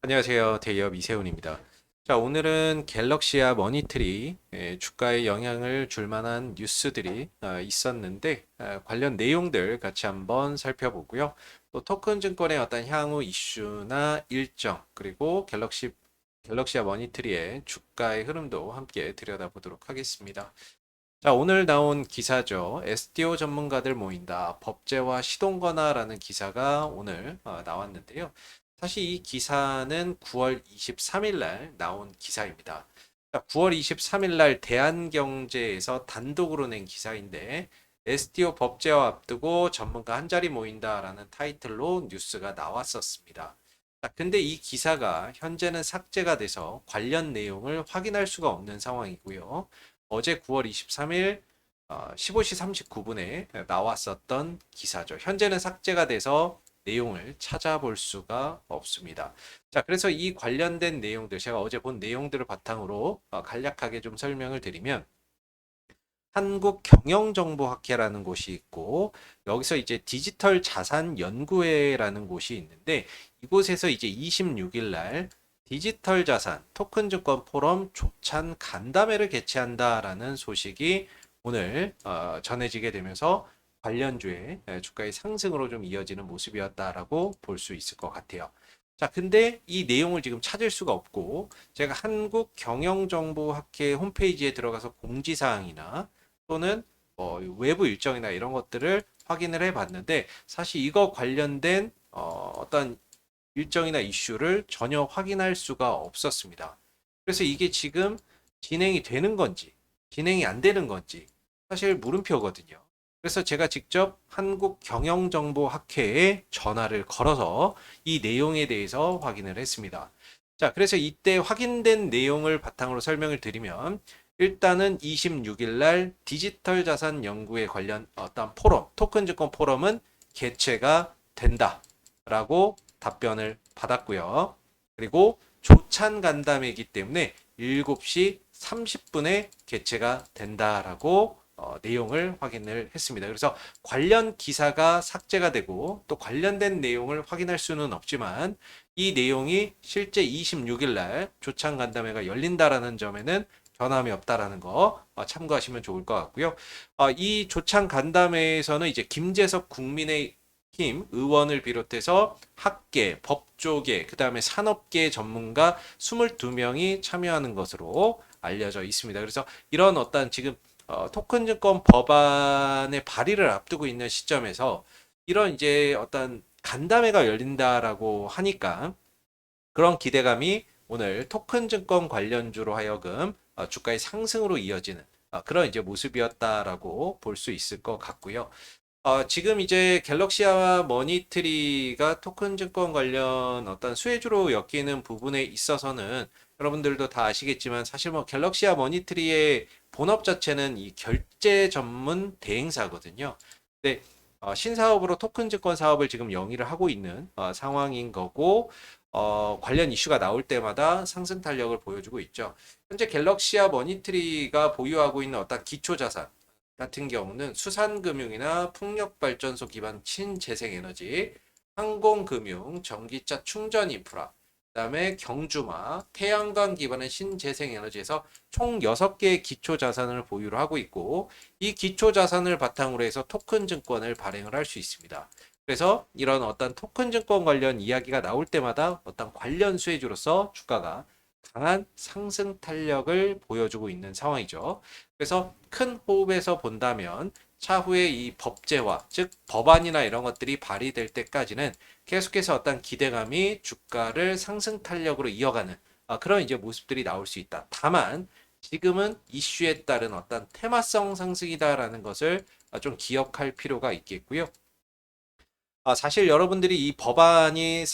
안녕하세요. 대기업 이세훈입니다. 자, 오늘은 갤럭시와 머니트리 주가에 영향을 줄 만한 뉴스들이 있었는데 관련 내용들 같이 한번 살펴보고요. 또 토큰 증권의 어떤 향후 이슈나 일정 그리고 갤럭시와 머니트리의 주가의 흐름도 함께 들여다보도록 하겠습니다. 자, 오늘 나온 기사죠. SDO 전문가들 모인다. 법제화 시동거나라는 기사가 오늘 나왔는데요. 사실 이 기사는 9월 23일 날 나온 기사입니다. 9월 23일 날 대한경제에서 단독으로 낸 기사인데 SDO 법제화 앞두고 전문가 한 자리 모인다라는 타이틀로 뉴스가 나왔었습니다. 자, 근데 이 기사가 현재는 삭제가 돼서 관련 내용을 확인할 수가 없는 상황이고요. 어제 9월 23일 15시 39분에 나왔었던 기사죠. 현재는 삭제가 돼서 내용을 찾아볼 수가 없습니다. 자, 그래서 이 관련된 내용들, 제가 어제 본 내용들을 바탕으로 간략하게 좀 설명을 드리면, 한국경영정보학회라는 곳이 있고, 여기서 이제 디지털 자산 연구회라는 곳이 있는데, 이곳에서 이제 26일 날 디지털 자산 토큰 증권 포럼 조찬 간담회를 개최한다라는 소식이 오늘 전해지게 되면서 관련주의 주가의 상승으로 좀 이어지는 모습이었다라고 볼 수 있을 것 같아요. 자, 근데 이 내용을 지금 찾을 수가 없고 제가 한국경영정보학회 홈페이지에 들어가서 공지사항이나 또는 외부 일정이나 이런 것들을 확인을 해봤는데 사실 이거 관련된 어떤 일정이나 이슈를 전혀 확인할 수가 없었습니다. 그래서 이게 지금 진행이 되는 건지, 진행이 안 되는 건지 사실 물음표거든요. 그래서 제가 직접 한국경영정보학회에 전화를 걸어서 이 내용에 대해서 확인을 했습니다. 자, 그래서 이때 확인된 내용을 바탕으로 설명을 드리면 일단은 26일 날 디지털 자산 연구에 관련 어떤 포럼, 토큰 증권 포럼은 개최가 된다라고 답변을 받았고요. 그리고 조찬 간담회이기 때문에 7시 30분에 개최가 된다라고 내용을 확인을 했습니다. 그래서 관련 기사가 삭제가 되고 또 관련된 내용을 확인할 수는 없지만 이 내용이 실제 26일 날 조찬 간담회가 열린다라는 점에는 변함이 없다라는 거 참고하시면 좋을 것 같고요. 이 조찬 간담회에서는 이제 김재석 국민의힘 의원을 비롯해서 학계, 법조계, 그다음에 산업계 전문가 22명이 참여하는 것으로 알려져 있습니다. 그래서 이런 어떤 지금 토큰 증권 법안의 발의를 앞두고 있는 시점에서 이런 이제 어떤 간담회가 열린다라고 하니까 그런 기대감이 오늘 토큰 증권 관련주로 하여금 주가의 상승으로 이어지는 그런 이제 모습이었다라고 볼 수 있을 것 같고요. 지금 이제 갤럭시와 머니트리가 토큰 증권 관련 어떤 수혜주로 엮이는 부분에 있어서는 여러분들도 다 아시겠지만 사실 뭐 갤럭시와 머니트리의 본업 자체는 이 결제 전문 대행사거든요. 근데 신사업으로 토큰 증권 사업을 지금 영위를 하고 있는 상황인 거고 관련 이슈가 나올 때마다 상승 탄력을 보여주고 있죠. 현재 갤럭시와 머니트리가 보유하고 있는 어떤 기초 자산 같은 경우는 수산금융이나 풍력발전소 기반 신재생에너지, 항공금융, 전기차 충전 인프라, 그다음에 경주마, 태양광 기반의 신재생에너지에서 총 6개의 기초 자산을 보유를 하고 있고 이 기초 자산을 바탕으로 해서 토큰 증권을 발행을 할 수 있습니다. 그래서 이런 어떤 토큰 증권 관련 이야기가 나올 때마다 어떤 관련 수혜주로서 주가가 강한 상승 탄력을 보여주고 있는 상황이죠. 그래서 큰 호흡에서 본다면 차후에 이 법제화, 즉 법안이나 이런 것들이 발의될 때까지는 계속해서 어떤 기대감이 주가를 상승 탄력으로 이어가는 그런 이제 모습들이 나올 수 있다. 다만 지금은 이슈에 따른 어떤 테마성 상승이다라는 것을 좀 기억할 필요가 있겠고요. 사실 여러분들이 이 법안이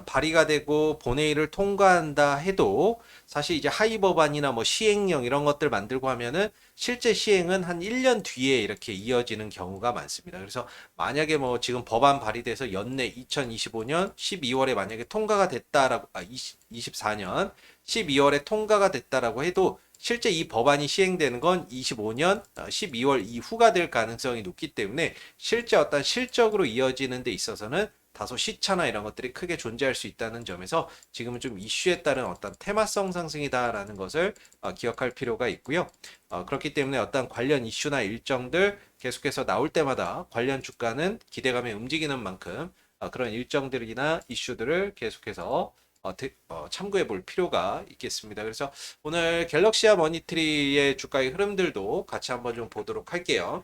발의가 되고 본회의를 통과한다 해도 사실 이제 하위 법안이나 뭐 시행령 이런 것들 만들고 하면은 실제 시행은 한 1년 뒤에 이렇게 이어지는 경우가 많습니다. 그래서 만약에 뭐 지금 법안 발의돼서 연내 2025년 12월에 만약에 통과가 됐다라고 24년 12월에 통과가 됐다라고 해도 실제 이 법안이 시행되는 건 25년 12월 이후가 될 가능성이 높기 때문에 실제 어떤 실적으로 이어지는 데 있어서는 다소 시차나 이런 것들이 크게 존재할 수 있다는 점에서 지금은 좀 이슈에 따른 어떤 테마성 상승이다라는 것을 기억할 필요가 있고요. 그렇기 때문에 어떤 관련 이슈나 일정들 계속해서 나올 때마다 관련 주가는 기대감에 움직이는 만큼 그런 일정들이나 이슈들을 계속해서 참고해 볼 필요가 있겠습니다. 그래서 오늘 갤럭시아 머니트리의 주가의 흐름들도 같이 한번 좀 보도록 할게요.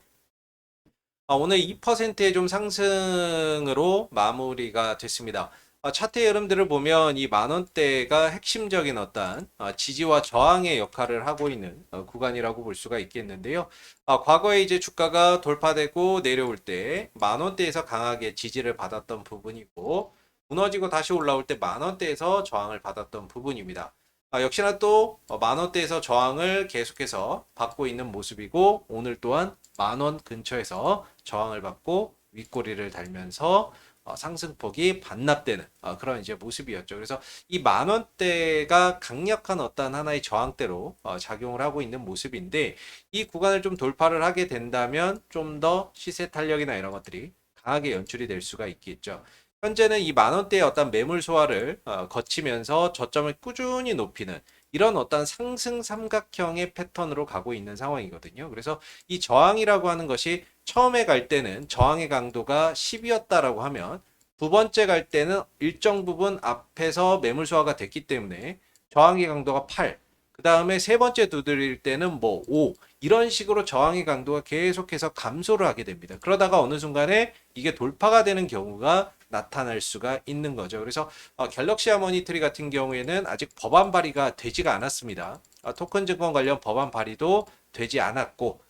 오늘 2%의 좀 상승으로 마무리가 됐습니다. 차트의 흐름들을 보면 이 만원대가 핵심적인 어떤 지지와 저항의 역할을 하고 있는 구간이라고 볼 수가 있겠는데요. 과거에 이제 주가가 돌파되고 내려올 때 만원대에서 강하게 지지를 받았던 부분이고 무너지고 다시 올라올 때 만원대에서 저항을 받았던 부분입니다. 역시나 또 만원대에서 저항을 계속해서 받고 있는 모습이고 오늘 또한 만원 근처에서 저항을 받고 윗꼬리를 달면서 상승폭이 반납되는 그런 이제 모습이었죠. 그래서 이 만원대가 강력한 어떤 하나의 저항대로 작용을 하고 있는 모습인데 이 구간을 좀 돌파를 하게 된다면 좀 더 시세 탄력이나 이런 것들이 강하게 연출이 될 수가 있겠죠. 현재는 이 만원대의 어떤 매물 소화를 거치면서 저점을 꾸준히 높이는 이런 어떤 상승 삼각형의 패턴으로 가고 있는 상황이거든요. 그래서 이 저항이라고 하는 것이 처음에 갈 때는 저항의 강도가 10이었다라고 하면 두 번째 갈 때는 일정 부분 앞에서 매물 소화가 됐기 때문에 저항의 강도가 8, 그 다음에 세 번째 두드릴 때는 뭐 5, 이런 식으로 저항의 강도가 계속해서 감소를 하게 됩니다. 그러다가 어느 순간에 이게 돌파가 되는 경우가 나타날 수가 있는 거죠. 그래서 갤럭시아 머니터리 같은 경우에는 아직 법안 발의가 되지가 않았습니다. 토큰 증권 관련 법안 발의도 되지 않았고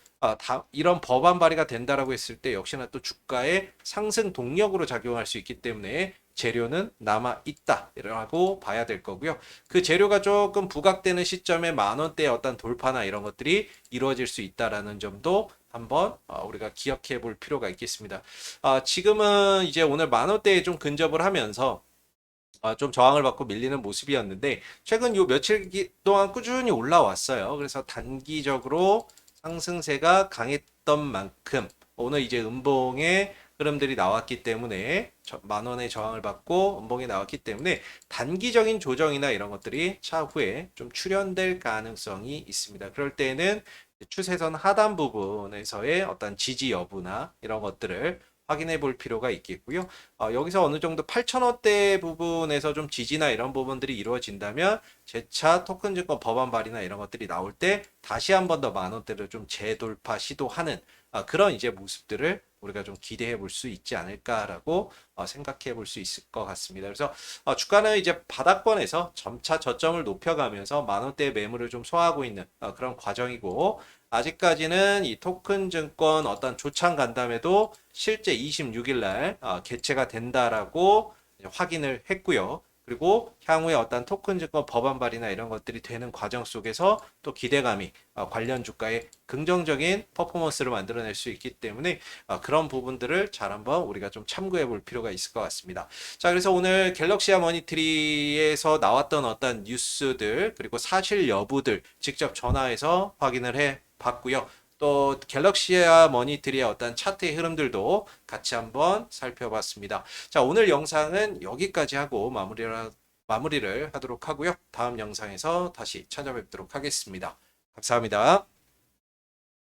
이런 법안 발의가 된다라고 했을 때 역시나 또 주가의 상승 동력으로 작용할 수 있기 때문에 재료는 남아 있다라고 봐야 될 거고요. 그 재료가 조금 부각되는 시점에 만원대의 어떤 돌파나 이런 것들이 이루어질 수 있다라는 점도 한번 우리가 기억해 볼 필요가 있겠습니다. 지금은 이제 오늘 만원대에 좀 근접을 하면서 좀 저항을 받고 밀리는 모습이었는데 최근 요 며칠 동안 꾸준히 올라왔어요. 그래서 단기적으로 상승세가 강했던 만큼 오늘 이제 음봉의 흐름들이 나왔기 때문에 만원의 저항을 받고 음봉이 나왔기 때문에 단기적인 조정이나 이런 것들이 차후에 좀 출현될 가능성이 있습니다. 그럴 때는 추세선 하단 부분에서의 어떤 지지 여부나 이런 것들을 확인해 볼 필요가 있겠고요. 여기서 어느 정도 8,000원대 부분에서 좀 지지나 이런 부분들이 이루어진다면 재차 토큰 증권 법안 발의나 이런 것들이 나올 때 다시 한 번 더 만원대를 좀 재돌파 시도하는 그런 이제 모습들을 우리가 좀 기대해 볼 수 있지 않을까라고 생각해 볼 수 있을 것 같습니다. 그래서 주가는 이제 바닥권에서 점차 저점을 높여가면서 만원대의 매물을 좀 소화하고 있는 그런 과정이고 아직까지는 이 토큰 증권 어떤 조창 간담회도 실제 26일 날 개최가 된다라고 확인을 했고요. 그리고 향후에 어떤 토큰 증권 법안 발의나 이런 것들이 되는 과정 속에서 또 기대감이 관련 주가의 긍정적인 퍼포먼스를 만들어낼 수 있기 때문에 그런 부분들을 잘 한번 우리가 좀 참고해 볼 필요가 있을 것 같습니다. 자, 그래서 오늘 갤럭시아 머니터리에서 나왔던 어떤 뉴스들 그리고 사실 여부들 직접 전화해서 확인을 해 봤고요. 또 갤럭시아 머니터리의 어떤 차트의 흐름들도 같이 한번 살펴봤습니다. 자, 오늘 영상은 여기까지 하고 마무리를 하도록 하고요. 다음 영상에서 다시 찾아뵙도록 하겠습니다. 감사합니다.